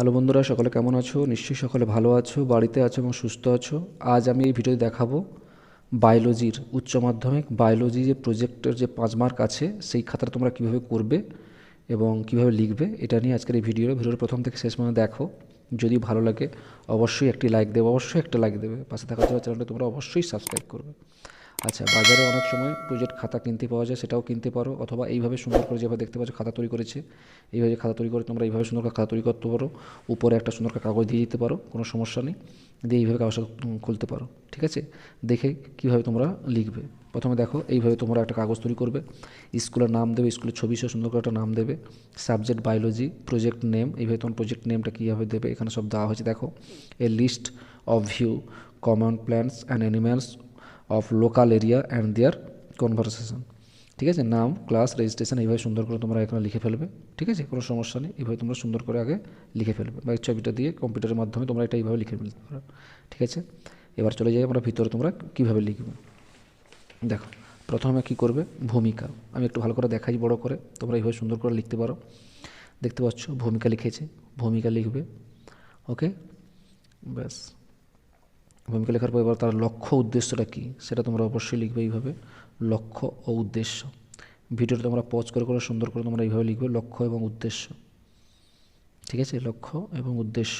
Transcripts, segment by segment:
Hello বন্ধুরা, সকলে কেমন আছো? নিশ্চয়ই সকলে ভালো আছো, বাড়িতে আছো এবং সুস্থ আছো। আজ আমি এই ভিডিওতে দেখাবো বায়োলজির উচ্চ মাধ্যমিক বায়োলজি যে প্রজেক্টের যে 5 মার্ক আছে সেই খাতাটা তোমরা কীভাবে করবে এবং কীভাবে লিখবে এটা নিয়ে আজকের এই ভিডিওর প্রথম থেকে শেষ পর্যন্ত দেখো। যদি ভালো লাগে অবশ্যই একটি লাইক দেবে, অবশ্যই একটা লাইক দেবে। পাশে থাকা চ্যানেলটা তোমরা অবশ্যই সাবস্ক্রাইব করবে। আচ্ছা, বাজারে অনেক সময় প্রজেক্ট খাতা কিনতে পাওয়া যায়, সেটাও কিনতে পারো, অথবা এইভাবে সুন্দর করে যেভাবে দেখতে পাচ্ছ খাতা তৈরি করেছে, এইভাবে খাতা তৈরি করে তোমরা এইভাবে সুন্দর করে খাতা তৈরি করতে পারো। উপরে একটা সুন্দর করে কাগজ দিয়ে দিতে পারো, কোনো সমস্যা নেই, দিয়ে এইভাবে কাগজটা খুলতে পারো। ঠিক আছে, দেখে কীভাবে তোমরা লিখবে। প্রথমে দেখো, এইভাবে তোমরা একটা কাগজ তৈরি করবে, স্কুলের নাম দেবে, স্কুলের ছবি সহ সুন্দর করে একটা নাম দেবে, সাবজেক্ট বায়োলজি, প্রজেক্ট নেম, এইভাবে তোমার প্রজেক্ট নেমটা কীভাবে দেবে এখানে সব দেওয়া হয়েছে। দেখো, a list of few common plants and animals of local area and their conversation. ঠিক আছে, নাম, ক্লাস, রেজিস্ট্রেশন এইভাবে সুন্দর করে তোমরা এখানে লিখে ফেলবে। ঠিক আছে, কোনো সমস্যা নেই, এইভাবে তোমরা সুন্দর করে আগে লিখে ফেলবে, বা ছবিটা দিয়ে কম্পিউটারের মাধ্যমে তোমরা এটা এইভাবে লিখে ফেলতে পারো। ঠিক আছে, এবার চলে যাই আমরা ভিতরে, তোমরা কীভাবে লিখবে। দেখো, প্রথমে কী করবে, ভূমিকা। আমি একটু ভালো করে দেখাই বড় করে, তোমরা এইভাবে সুন্দর করে লিখতে পারো। দেখতে পাচ্ছ ভূমিকা লিখেছে, ভূমিকা লিখবে। ওকে, ব্যাস। ভূমিকা লেখার পর এবার তার লক্ষ্য উদ্দেশ্যটা কী সেটা তোমরা অবশ্যই লিখবে এইভাবে, লক্ষ্য ও উদ্দেশ্য। ভিডিওটা তোমরা পজ করে করে সুন্দর করে তোমরা এইভাবে লিখবে, লক্ষ্য এবং উদ্দেশ্য। ঠিক আছে, লক্ষ্য এবং উদ্দেশ্য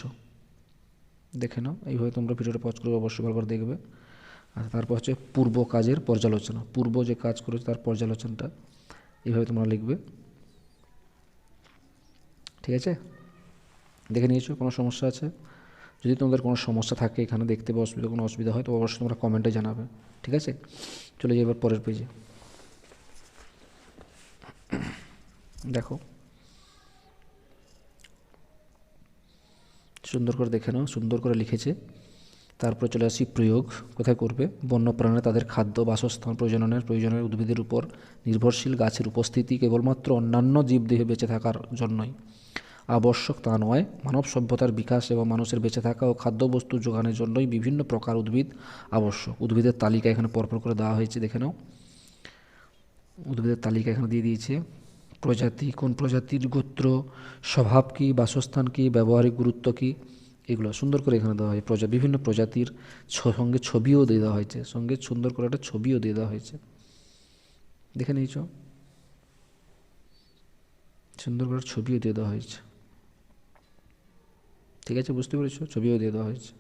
দেখে নাও, এইভাবে তোমরা ভিডিওটা পজ করে অবশ্যই ভালো করে দেখবে। আর তারপর হচ্ছে পূর্ব কাজের পর্যালোচনা, পূর্ব যে কাজ করেছে তার পর্যালোচনাটা এইভাবে তোমরা লিখবে। ঠিক আছে, দেখে নিয়েছো? কোনো সমস্যা আছে? যদি তোমাদের কোনো সমস্যা থাকে এখানে দেখতে বা কোনো অসুবিধা হয় তো অবশ্যই তোমরা কমেন্টে জানাবে। ঠিক আছে, চলে যাই এবার পরের পেজে। দেখো, সুন্দর করে দেখে নাও, সুন্দর করে লিখেছে। তারপরে চলে আসি প্রয়োগ, কোথায় করবে। বন্যপ্রাণী তাদের খাদ্য, বাসস্থান, প্রয়োজনের উদ্ভিদের উপর নির্ভরশীল গাছের উপস্থিতি কেবলমাত্র অন্যান্য জীবদেহে বেঁচে থাকার জন্যই আবশ্যক তা নয়, মানব সভ্যতার বিকাশ এবং মানুষের বেঁচে থাকা ও খাদ্যবস্তু যোগানের জন্যই বিভিন্ন প্রকার উদ্ভিদ আবশ্যক। উদ্ভিদের তালিকা এখানে পরপর করে দেওয়া হয়েছে, দেখে নাও। উদ্ভিদের তালিকা এখানে দিয়ে দিয়েছে। প্রজাতি, কোন প্রজাতির, গোত্র, স্বভাব কী, বাসস্থান কী, ব্যবহারিক গুরুত্ব কী, এগুলো সুন্দর করে এখানে দেওয়া হয়েছে। বিভিন্ন প্রজাতির সঙ্গে ছবিও দিয়ে দেওয়া হয়েছে, সঙ্গে সুন্দর করে একটা ছবিও দিয়ে দেওয়া হয়েছে, দেখে নিয়েছ? সুন্দর করে ছবিও দিয়ে দেওয়া হয়েছে। ঠিক আছে, বুঝতে পেরেছো? ছবিও দিয়ে দেওয়া হয়েছে।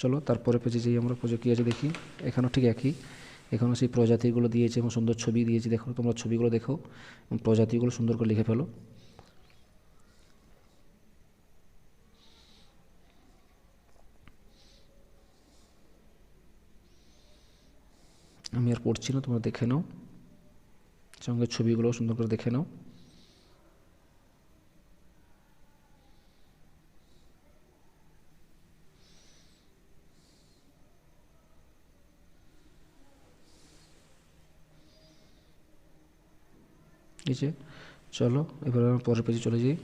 চলো তারপরে পেজে যাই আমরা, কী আছে দেখি। এখানেও ঠিক একই, এখানেও সেই প্রজাতিগুলো দিয়েছে এবং সুন্দর ছবি দিয়েছে। দেখো, তোমরা ছবিগুলো দেখো এবং প্রজাতিগুলো সুন্দর করে লিখে ফেলো। আমি আর পড়ছি না, তোমরা দেখে নাও, সঙ্গে ছবিগুলো সুন্দর করে দেখে নাও। ঠিক আছে, চলো এবার আমরা পরের পেজে চলে যাই।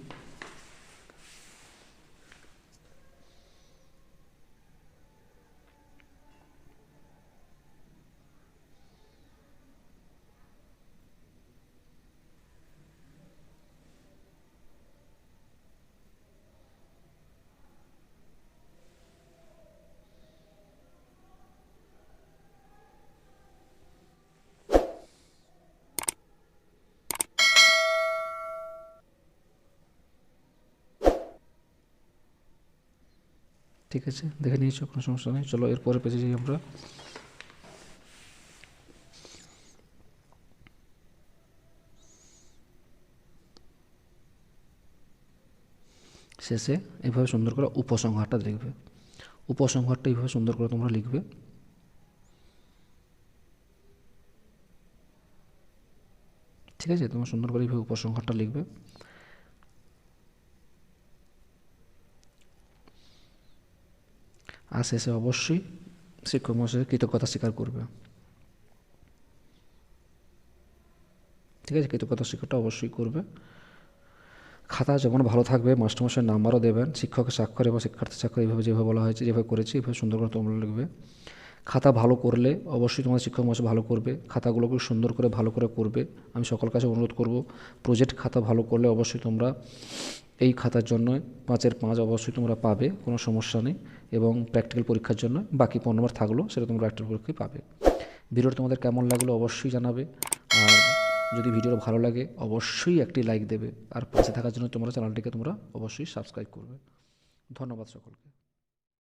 ঠিক আছে, দেখে নিয়েছো, কোনো সমস্যা নেই। চলো এরপরে পেজে যাই আমরা। শেষে এইভাবে সুন্দর করে উপসংহারটা লিখবে, উপসংহারটা এইভাবে সুন্দর করে তোমরা লিখবে। ঠিক আছে, তোমরা সুন্দর করে এইভাবে উপসংহারটা লিখবে। আর শেষে অবশ্যই শিক্ষক মহাশয়ের কৃতজ্ঞতা স্বীকার করবে। ঠিক আছে, কৃতজ্ঞতা স্বীকারটা অবশ্যই করবে। খাতা যেমন ভালো থাকবে, মাস্টারমশাইয়ের নাম্বারও দেবেন, শিক্ষকের স্বাক্ষর এবং শিক্ষার্থীর স্বাক্ষর এইভাবে যেভাবে বলা হয়েছে, যেভাবে করেছি এইভাবে সুন্দর করে তোমরা লিখবে। খাতা ভালো করলে অবশ্যই তোমাদের শিক্ষক মহাশয় ভালো করবে, খাতাগুলোকে সুন্দর করে ভালো করে করবে। আমি সকল কাছে অনুরোধ করব, প্রজেক্ট খাতা ভালো করলে অবশ্যই তোমরা এই খাতার জন্য 5-এর 5 অবশ্যই তোমরা পাবে, কোনো সমস্যা নেই। এবং প্র্যাকটিক্যাল পরীক্ষার জন্য বাকি 15 নম্বর থাকলো, সেটা তোমরা প্র্যাকটিক্যাল পরীক্ষায় পাবে। ভিডিওটা তোমাদের কেমন লাগলো অবশ্যই জানাবে। আর যদি ভিডিওটা ভালো লাগে অবশ্যই একটি লাইক দেবে। আর পাশে থাকার জন্য তোমরা চ্যানেলটিকে তোমরা অবশ্যই সাবস্ক্রাইব করবে। ধন্যবাদ সকলকে।